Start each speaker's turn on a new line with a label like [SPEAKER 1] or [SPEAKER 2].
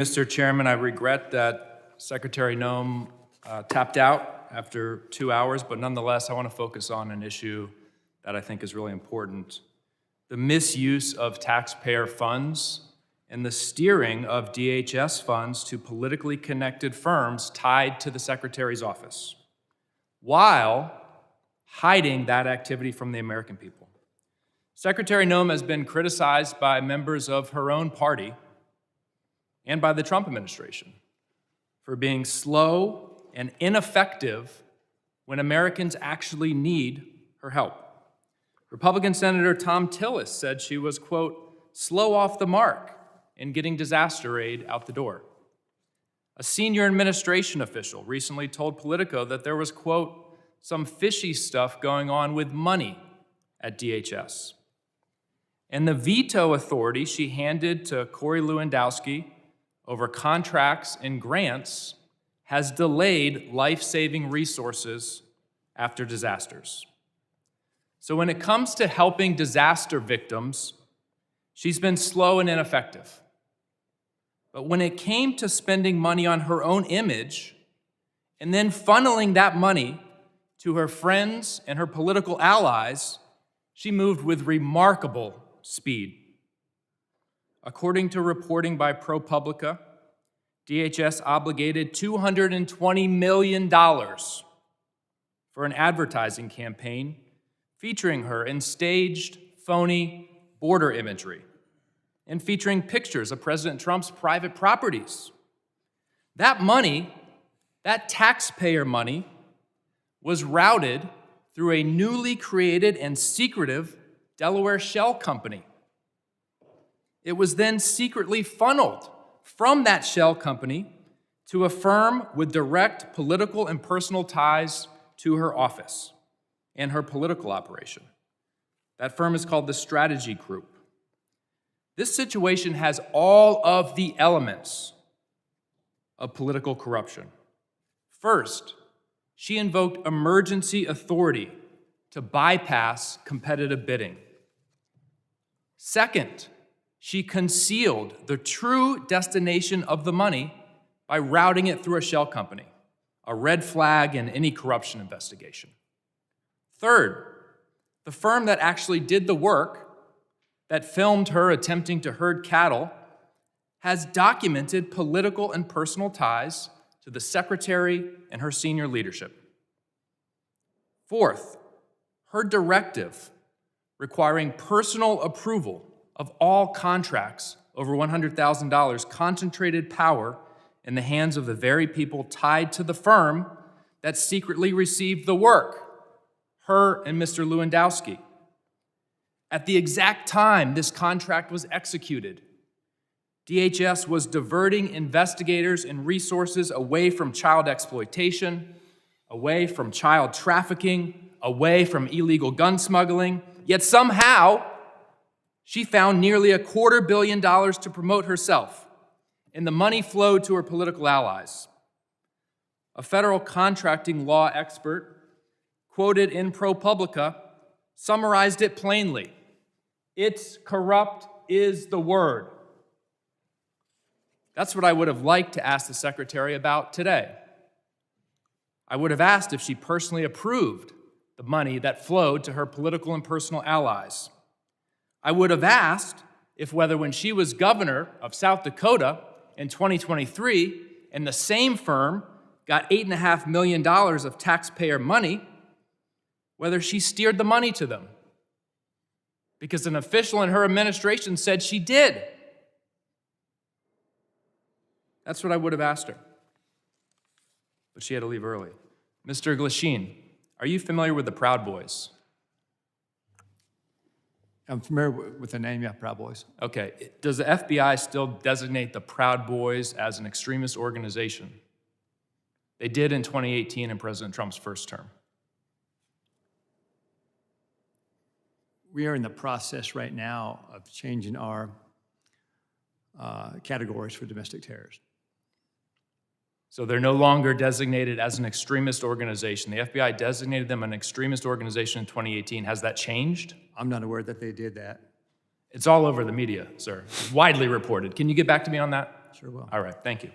[SPEAKER 1] Mr. Chairman, I regret that Secretary Noem tapped out after 2 hours, but nonetheless, I want to focus on an issue that I think is really important: the misuse of taxpayer funds and the steering of DHS funds to politically connected firms tied to the Secretary's office, while hiding that activity from the American people. Secretary Noem has been criticized by members of her own party and by the Trump administration for being slow and ineffective when Americans actually need her help. Republican Senator Tom Tillis said she was, quote, slow off the mark in getting disaster aid out the door. A senior administration official recently told Politico that there was, quote, some fishy stuff going on with money at DHS. And the veto authority she handed to Corey Lewandowski over contracts and grants has delayed life-saving resources after disasters. So when it comes to helping disaster victims, she's been slow and ineffective. But when it came to spending money on her own image and then funneling that money to her friends and her political allies, she moved with remarkable speed. According to reporting by ProPublica, DHS obligated $220 million for an advertising campaign featuring her in staged, phony border imagery and featuring pictures of President Trump's private properties. That money, that taxpayer money, was routed through a newly created and secretive Delaware shell company. It was then secretly funneled from that shell company to a firm with direct political and personal ties to her office and her political operation. That firm is called the Strategy Group. This situation has all of the elements of political corruption. First, she invoked emergency authority to bypass competitive bidding. Second, she concealed the true destination of the money by routing it through a shell company, a red flag in any corruption investigation. Third, the firm that actually did the work, that filmed her attempting to herd cattle, has documented political and personal ties to the secretary and her senior leadership. Fourth, her directive requiring personal approval of all contracts over $100,000 concentrated power in the hands of the very people tied to the firm that secretly received the work, her and Mr. Lewandowski. At the exact time this contract was executed, DHS was diverting investigators and resources away from child exploitation, away from child trafficking, away from illegal gun smuggling, yet somehow she found nearly $250 million to promote herself, and the money flowed to her political allies. A federal contracting law expert, quoted in ProPublica, summarized it plainly: "It's corrupt is the word." That's what I would have liked to ask the Secretary about today. I would have asked if she personally approved the money that flowed to her political and personal allies. I would have asked if whether when she was governor of South Dakota in 2023 and the same firm got $8.5 million of taxpayer money, whether she steered the money to them. Because an official in her administration said she did. That's what I would have asked her. But she had to leave early. Mr. Glasheen, are you familiar with the Proud Boys?
[SPEAKER 2] I'm familiar with the name, yeah, Proud Boys.
[SPEAKER 1] Okay. Does the FBI still designate the Proud Boys as an extremist organization? They did in 2018 in President Trump's first term.
[SPEAKER 2] We are in the process right now of changing our categories for domestic terrorists.
[SPEAKER 1] So they're no longer designated as an extremist organization. The FBI designated them an extremist organization in 2018. Has that changed?
[SPEAKER 2] I'm not aware that they did that.
[SPEAKER 1] It's all over the media, sir. It's widely reported. Can you get back to me on that?
[SPEAKER 2] Sure will.
[SPEAKER 1] All right, thank you.